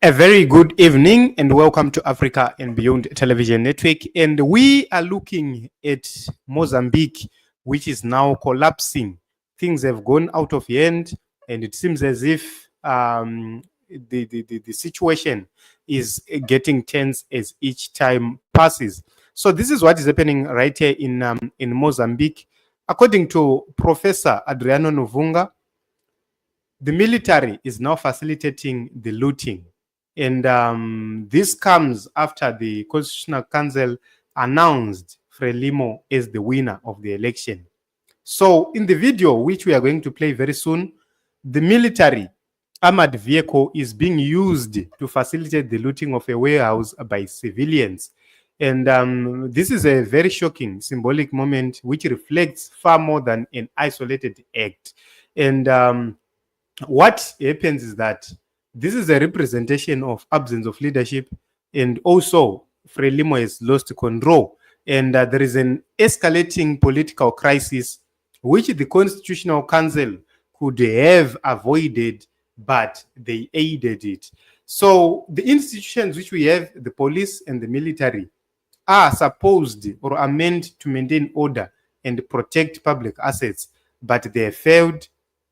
A very good evening and welcome to Africa and Beyond Television Network. And we are looking at Mozambique, which is now collapsing. Things have gone out of hand, and it seems as if the situation is getting tense as each time passes. So this is what is happening right here in Mozambique. According to Professor Adriano Novunga, the military is now facilitating the looting. And this comes after the Constitutional Council announced Frelimo as the winner of the election. So in the video, which we are going to play very soon, the military armored vehicle is being used to facilitate the looting of a warehouse by civilians. And this is a very shocking symbolic moment which reflects far more than an isolated act. And what happens is that this is a representation of absence of leadership, and also Frelimo has lost control. And there is an escalating political crisis which the Constitutional Council could have avoided, but they aided it. So the institutions which we have, the police and the military, are supposed or are meant to maintain order and protect public assets, but they have failed.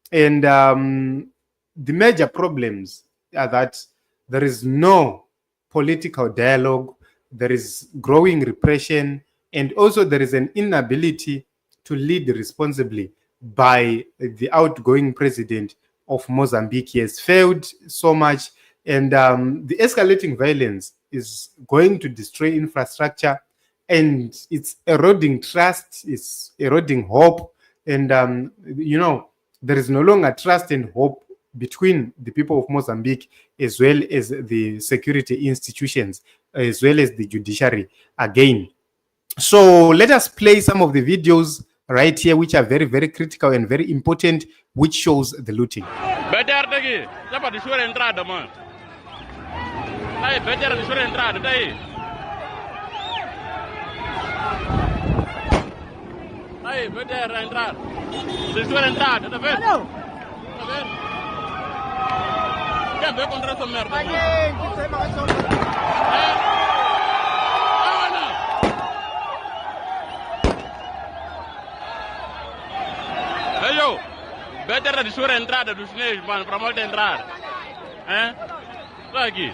And the major problems are that there is no political dialogue, there is growing repression, and also there is an inability to lead responsibly by the outgoing president of Mozambique. He has failed so much, and the escalating violence is going to destroy infrastructure, and it's eroding trust, it's eroding hope, and there is no longer trust and hope between the people of Mozambique, as well as the security institutions, as well as the judiciary again. So let us play some of the videos right here, which are very, very critical and very important, which shows the looting. Hey, better di sua entrada dos chineses, mano, para molta entrar. Tá aqui.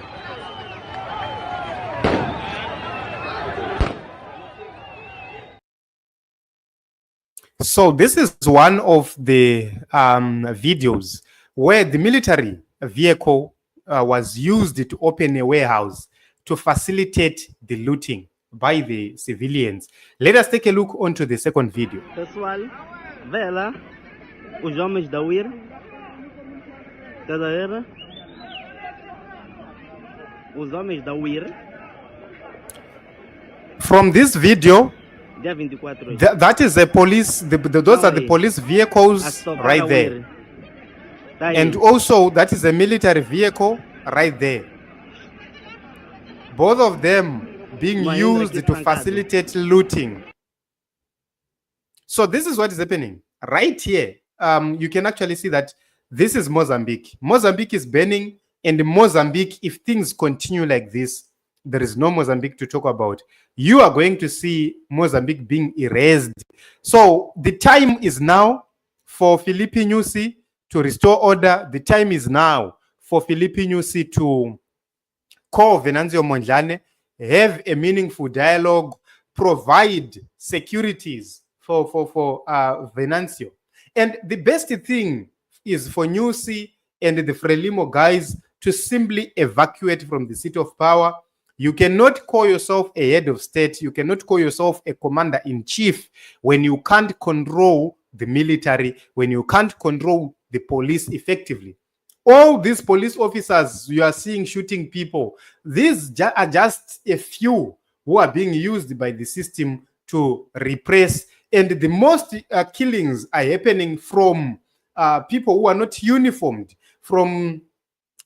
So this is one of the videos where the military vehicle was used to open a warehouse to facilitate the looting by the civilians. Let us take a look onto the second video. Pessoal, vê lá os homens da UIR. Estás a ver? Os homens da UIR. From this video, Dia 24. that is a police, those are the police vehicles right there. And also that is a military vehicle right there. Both of them being used to facilitate looting. So this is what is happening right here. You can actually see that this is Mozambique. Mozambique is burning, and Mozambique, if things continue like this, there is no Mozambique to talk about. You are going to see Mozambique being erased. So the time is now for Filipe Nyusi to restore order. The time is now for Filipe Nyusi to call Venancio Mondlane, have a meaningful dialogue, provide securities for Venancio. And the best thing is for Nyusi and the Frelimo guys to simply evacuate from the seat of power. You cannot call yourself a head of state. You cannot call yourself a commander-in-chief when you can't control the military, when you can't control the police effectively. All these police officers you are seeing shooting people, these are just a few who are being used by the system to repress. And the most killings are happening from people who are not uniformed, from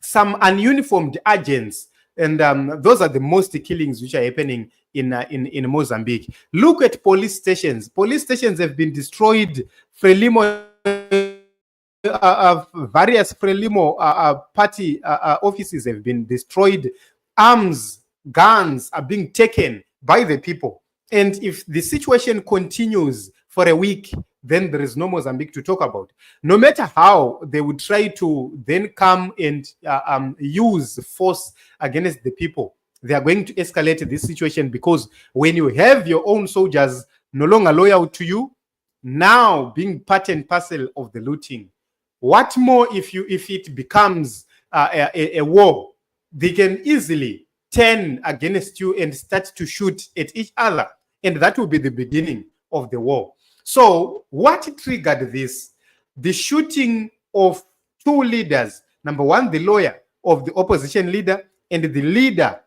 some ununiformed agents. And those are the most killings which are happening in Mozambique. Look at police stations. Police stations have been destroyed. Frelimo various Frelimo party offices have been destroyed. Arms, guns are being taken by the people. And if the situation continues for a week, then there is no Mozambique to talk about. No matter how they would try to then come and use force against the people, they are going to escalate this situation, because when you have your own soldiers no longer loyal to you, now being part and parcel of the looting, what more if it becomes a war? They can easily turn against you and start to shoot at each other, and that will be the beginning of the war. So what triggered this? The shooting of two leaders. Number one, the lawyer of the opposition leader, and the leader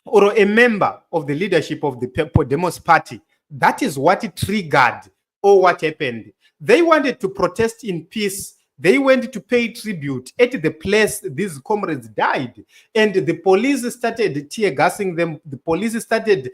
or a member of the leadership of the Podemos party. That is what triggered or what happened. They wanted to protest in peace. They went to pay tribute at the place these comrades died, and the police started tear gassing them. The police started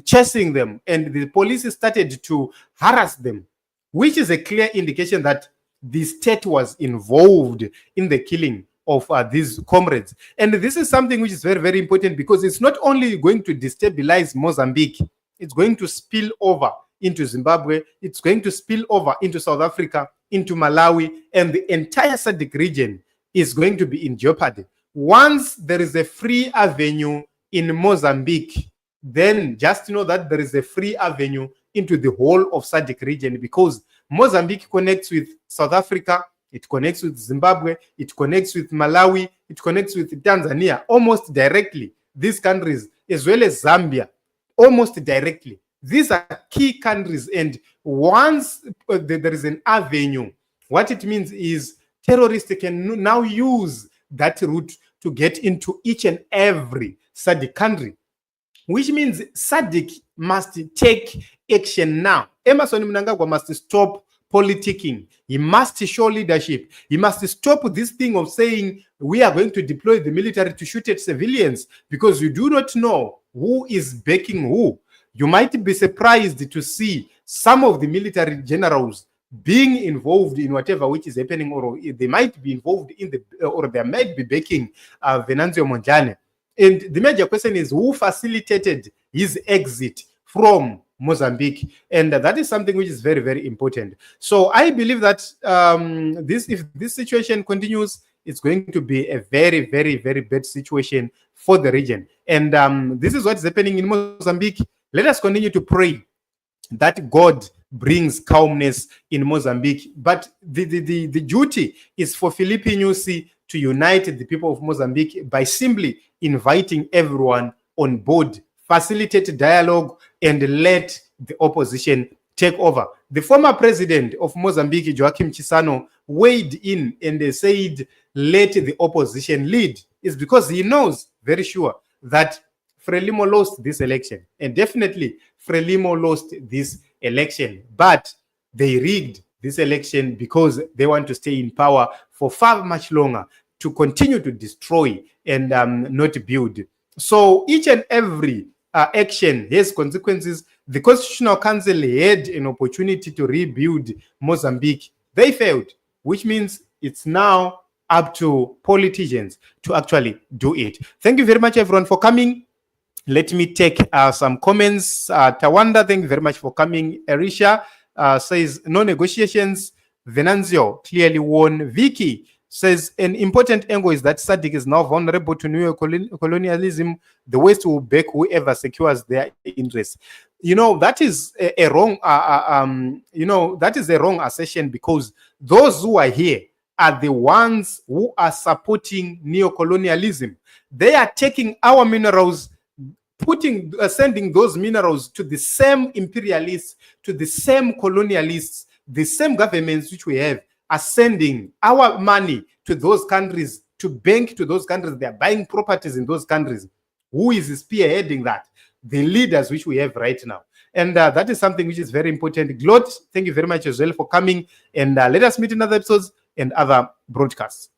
chasing them, and the police started to harass them, which is a clear indication that the state was involved in the killing of these comrades. And this is something which is very, very important, because it's not only going to destabilize Mozambique, it's going to spill over into Zimbabwe, it's going to spill over into South Africa, into Malawi, and the entire SADC region is going to be in jeopardy. Once there is a free avenue in Mozambique, then just know that there is a free avenue into the whole of SADC region, because Mozambique connects with South Africa, it connects with Zimbabwe, it connects with Malawi, it connects with Tanzania almost directly. These countries, as well as Zambia, almost directly. These are key countries, and once there is an avenue, what it means is terrorists can now use that route to get into each and every SADC country, which means SADC must take action now. Emerson Mnangagwa must stop politicking. He must show leadership. He must stop this thing of saying we are going to deploy the military to shoot at civilians, because you do not know who is backing who. You might be surprised to see some of the military generals being involved in whatever which is happening, or they might be involved in or they might be backing Venancio Mondlane. And the major question is, who facilitated his exit from Mozambique? And that is something which is very, very important. So I believe that if this situation continues, it's going to be a very, very, very bad situation for the region. And this is what's happening in Mozambique. Let us continue to pray that God brings calmness in Mozambique. But the duty is for Filipe Nyusi to unite the people of Mozambique by simply inviting everyone on board, facilitate dialogue, and let the opposition take over. The former president of Mozambique, Joaquim Chissano, weighed in and said, let the opposition lead. It's because he knows very sure that Frelimo lost this election, and definitely Frelimo lost this election, but they rigged this election because they want to stay in power for far much longer, to continue to destroy and not build. So each and every action has consequences. The Constitutional Council had an opportunity to rebuild Mozambique. They failed, which means it's now up to politicians to actually do it. Thank you very much, everyone, for coming. Let me take some comments. Tawanda, thank you very much for coming. Erisha says, no negotiations. Venancio clearly won. Vicky says, an important angle is that SADC is now vulnerable to neo-colonialism. The West will back whoever secures their interests. You know, that is a wrong, that is a wrong assertion, because those who are here are the ones who are supporting neo-colonialism. They are taking our minerals, sending those minerals to the same imperialists, to the same colonialists, the same governments which we have are sending our money to those countries, to bank to those countries. They are buying properties in those countries. Who is spearheading that? The leaders which we have right now. And that is something which is very important. Glot, thank you very much as well for coming. And let us meet in other episodes and other broadcasts.